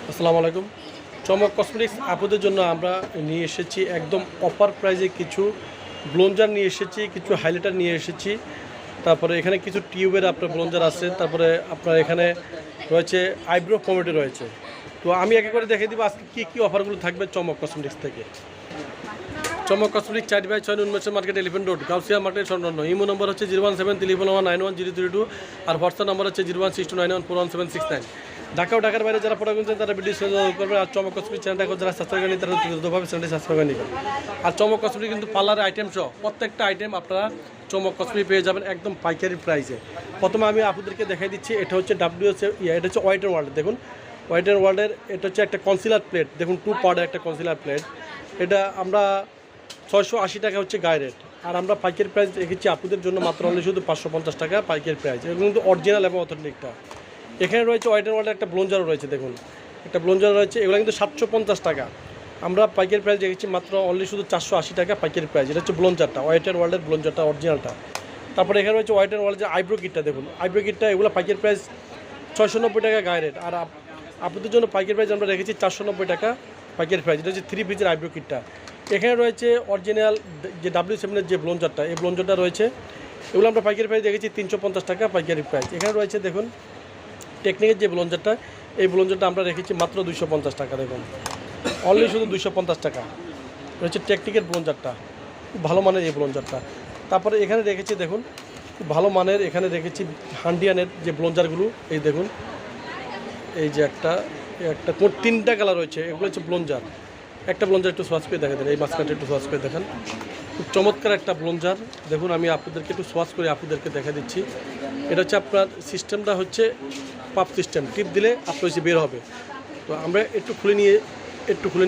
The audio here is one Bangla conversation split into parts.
আসসালামু আলাইকুম। চমক কসমেটিক্স আপুদের জন্য আমরা নিয়ে এসেছি একদম অফার প্রাইজে কিছু ব্লোঞ্জার নিয়ে এসেছি, কিছু হাইলাইটার নিয়ে এসেছি। তারপরে এখানে কিছু টিউবের আপনার ব্লোঞ্জার আছে। তারপরে আপনার এখানে রয়েছে আইব্রো পমেডো রয়েছে। তো আমি একে করে দেখে দিব আজকে কী কী অফারগুলো থাকবে চমক কসমেটিক্স থেকে। চমক কসমেটিক্স 4/6 উন্মেষণ market, elephant road, Gausia market সংলগ্ন। ইমো নম্বর হচ্ছে 01731911032 আর হোয়াটসঅ্যাপ নম্বর হচ্ছে 01629141769। ঢাকা ও ঢাকার বাইরে যারা প্রোডাক্ট কিনছেন তারা ভিডিও করবে। আর চমক কসমেটিক্স চ্যানেলটা যারা সাবস্ক্রাইব করেন তারা দ্রুতভাবে চ্যানেলটি সাবস্ক্রাইব করে নেবেন। আর চমক কসমেটিক্স কিন্তু পার্লারের আইটেম সহ প্রত্যেকটা আইটেম আপনারা চমক কসমেটিক্স পেয়ে যাবেন একদম পাইকারি প্রাইসে। প্রথমে আমি আপনাদেরকে দেখাই দিচ্ছি, এটা হচ্ছে এটা হচ্ছে হোয়াইট অ্যান্ড ওয়ার্ল্ড। দেখুন হোয়াইট অ্যান্ড ওয়ার্ল্ডের এটা হচ্ছে একটা কনসিলার প্লেট। দেখুন 2 পার্টের একটা কনসিলার প্লেট। এটা আমরা 680 টাকা হচ্ছে গায়ে রেট। আর আমরা পাইকারি প্রাইস রেখেছি আপনাদের জন্য মাত্র অনলি শুধু 550 টাকা পাইকারি প্রাইস। এগুলো কিন্তু অরিজিনাল এবং অথেন্টিকটা। এখানে রয়েছে হোয়াইট অ্যান্ড ওয়ার্ল্ডের একটা ব্লোঞ্জারও রয়েছে। দেখুন একটা ব্লোঞ্জার রয়েছে, এগুলো কিন্তু 750 টাকা। আমরা পাইকারি প্রাইস রেখেছি মাত্র অনলি শুধু 480 টাকা পাইকারি প্রাইস। এটা হচ্ছে ব্লোঞ্জারটা, হোয়াইট অ্যান্ড ওয়ার্ল্ডের ব্লোঞ্জারটা অরিজিনালটা। তারপরে এখানে রয়েছে হোয়াইট অ্যান্ড ওয়ার্ল্ডের আইব্রো কিটটা। দেখুন আইব্রো কিটটা এগুলো পাইকারি প্রাইস 690 টাকা গায়ে রেট। আর আপনাদের জন্য পাইকারি প্রাইস আমরা রেখেছি 490 টাকা পাইকারি প্রাইস। এটা হচ্ছে 3 পিসের আইব্রো কিটটা। এখানে রয়েছে অরিজিনাল যে W7-এর যে ব্লোঞ্জারটা, এই ব্লোঞ্জারটা রয়েছে। এগুলো আমরা পাইকারি প্রাইস দেখেছি 350 টাকা পাইকারি প্রাইস। এখানে রয়েছে দেখুন টেকনিকের যে ব্লোঞ্জারটা, এই ব্লোঞ্জারটা আমরা রেখেছি মাত্র 250 টাকা। দেখুন অনলি শুধু 250 টাকা রয়েছে টেকনিকের ব্লোঞ্জারটা, খুব ভালো মানের এই ব্লোঞ্জারটা। তারপরে এখানে রেখেছি দেখুন খুব ভালো মানের, এখানে রেখেছি হান্ডিয়ানের যে ব্লোঞ্জারগুলো। এই দেখুন এই যে একটা মোট 3টা কালার রয়েছে। এগুলো হচ্ছে ব্লোঞ্জার। একটা ব্লোঞ্জার একটু সোয়াচ করে দেখা দেন, এই মাঝখানটা একটু সোয়াচ করে দেখেন, খুব চমৎকার একটা ব্লোঞ্জার। দেখুন আমি আপনাদেরকে একটু সোয়াচ করে আপনাদেরকে দেখা দিচ্ছি। এটা হচ্ছে আপনার সিস্টেমটা হচ্ছে পাপ সিস্টেম, টিপ দিলে আপনার হচ্ছে বের হবে। তো আমরা একটু খুলে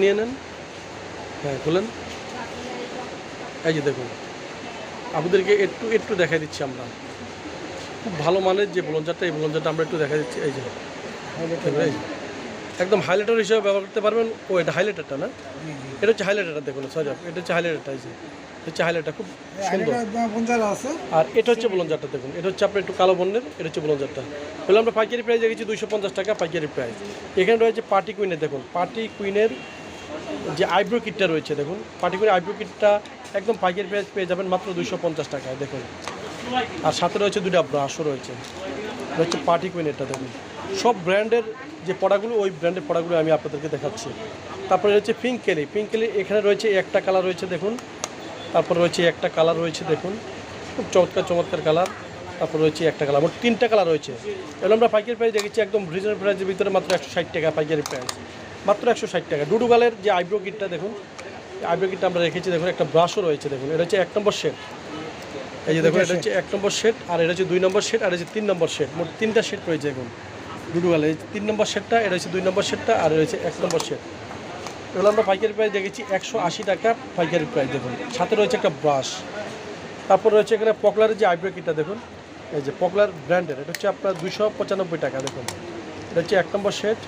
নিয়ে নেন। হ্যাঁ খুলেন। এই যে দেখুন আপনাদেরকে একটু দেখা দিচ্ছি আমরা, খুব ভালো মানের যে ব্লোঞ্জারটা, এই ব্লোঞ্জারটা আমরা একটু দেখা দিচ্ছি। এই যে একদম হাইলাইটার হিসেবে ব্যবহার করতে পারবেন। ও এটা হাইলাইটারটা না, এটা হচ্ছে হাইলাইটারটা। দেখুন সরি, এটা হচ্ছে হাইলাইটারটা। এই যে হচ্ছে হাইলাইটার, খুব সুন্দর। আর এটা হচ্ছে ব্লোঞ্জারটা। দেখুন এটা হচ্ছে আপনার একটু কালো বর্ণের, এটা হচ্ছে ব্লোঞ্জারটা। তাহলে আমরা পাইকারি প্রাইস রেখেছি 250 টাকা পাইকারি প্রাইস। এখানে রয়েছে পার্টি কুইনের। দেখুন পার্টি কুইনের যে আইব্রো কিটটা রয়েছে, দেখুন পার্টি কুইনের আইব্রো কিটটা একদম পাইকারি প্রাইস পেয়ে যাবেন মাত্র 250 টাকায়। দেখুন আর সাথে রয়েছে 2টা ব্রাশও রয়েছে। এটা হচ্ছে পার্টি কুইনেরটা। দেখুন সব ব্র্যান্ডের যে পড়াগুলো, ওই ব্র্যান্ডের পড়াগুলো আমি আপনাদেরকে দেখাচ্ছি। তারপরে রয়েছে পিঙ্ক কেলি। এখানে রয়েছে একটা কালার রয়েছে দেখুন। তারপর রয়েছে একটা কালার রয়েছে দেখুন, খুব চমৎকার কালার। তারপর রয়েছে একটা কালার, মোট 3টা কালার রয়েছে। এগুলো আমরা পাইকারি প্রাইস দেখেছি একদম রিজনেবল প্রাইসের ভিতরে মাত্র 160 টাকা পাইকারি প্রাইস, মাত্র 160 টাকা। ডুডুগালের যে আইব্রো কিটটা, দেখুন আইব্রো কিটটা আমরা রেখেছি। দেখুন একটা ব্রাশও রয়েছে। দেখুন এটা হচ্ছে 1 নম্বর সেট। এই যে দেখুন এটা হচ্ছে 1 নম্বর সেট, আর এটা হচ্ছে 2 নম্বর সেট, আর এটা হচ্ছে 3 নম্বর সেট। মোট 3টা সেট রয়েছে। দেখুন ডুডুগালে 3 নম্বর সেটটা, এটা হচ্ছে 2 নম্বর সেটটা, আর রয়েছে 1 নম্বর সেট। এগুলো আমরা পাইকারি প্রাইস দেখেছি 180 টাকা পাইকারি প্রাইস। দেখুন সাথে রয়েছে একটা ব্রাশ। তারপর রয়েছে এখানে পকলারের যে আইব্রো কিটটা। দেখুন এই যে পকলার ব্র্যান্ডের, এটা হচ্ছে আপনার 295 টাকা। দেখুন এটা হচ্ছে 1 নম্বর সেট,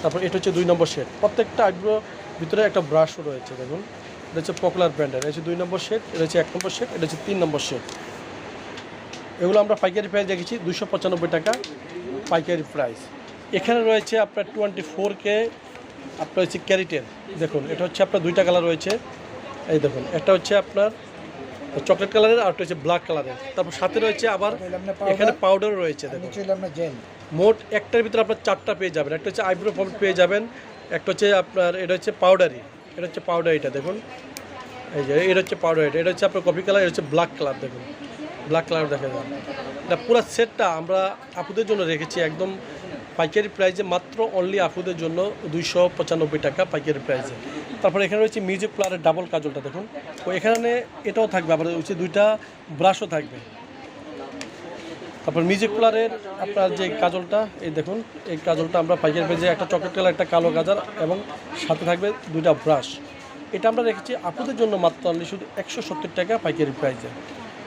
তারপর এটা হচ্ছে 2 নম্বর সেট। প্রত্যেকটা আইব্রো ভিতরে একটা ব্রাশও রয়েছে। দেখুন এটা হচ্ছে পপুলার ব্র্যান্ডের, এটা হচ্ছে 2 নম্বর সেট, এটা হচ্ছে 1 নম্বর সেট, এটা হচ্ছে 3 নম্বর সেট। এগুলো আমরা পাইকারি প্রাইস দেখেছি 295 টাকা পাইকারি প্রাইস। এখানে রয়েছে আপনার 24K আপনার হচ্ছে ক্যারিটের। দেখুন এটা হচ্ছে আপনার 2টা কালার রয়েছে। এই দেখুন একটা হচ্ছে আপনার চকলেট কালারের, আর একটা হচ্ছে ব্ল্যাক কালারের। তারপর সাথে রয়েছে আবার এখানে পাউডারও রয়েছে। দেখুন মোট একটার ভিতরে আপনার 4টা পেয়ে যাবেন। একটা হচ্ছে আইব্রো পমেড পেয়ে যাবেন, একটা হচ্ছে আপনার এটা হচ্ছে পাউডারি, এটা হচ্ছে পাউডার। এটা দেখুন এই যে এটা হচ্ছে পাউডার, এটা হচ্ছে আপনার কফি কালার, এটা হচ্ছে ব্ল্যাক কালার। দেখুন ব্ল্যাক কালার দেখা যায়। এটা পুরো সেটটা আমরা আপুদের জন্য রেখেছি একদম পাইকারি প্রাইসে মাত্র অনলি আপুদের জন্য 295 টাকা পাইকারি প্রাইসে। তারপরে এখানে রয়েছে মিউজিক প্লারের ডাবল কাজলটা। দেখুন তো এখানে এটাও থাকবে, আবার হচ্ছে 2টা ব্রাশও থাকবে। তারপর মিউজিক প্লারের আপনার যে কাজলটা, এই দেখুন এই কাজলটা আমরা পাইকারি প্রাইসে, একটা চকলেট কালার, একটা কালো গাজার, এবং সাথে থাকবে 2টা ব্রাশ। এটা আমরা রেখেছি আপুদের জন্য মাত্র অনলি শুধু 170 টাকা পাইকারি প্রাইসে।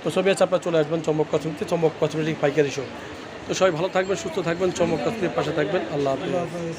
তো সবই আছে, আপনারা চলে আসবেন চমক কসমেটিক পাইকারি শো। তো সবাই ভালো থাকবেন, সুস্থ থাকবেন, চমক কসমেটিক পাশে থাকবেন। আল্লাহ হাফেজ।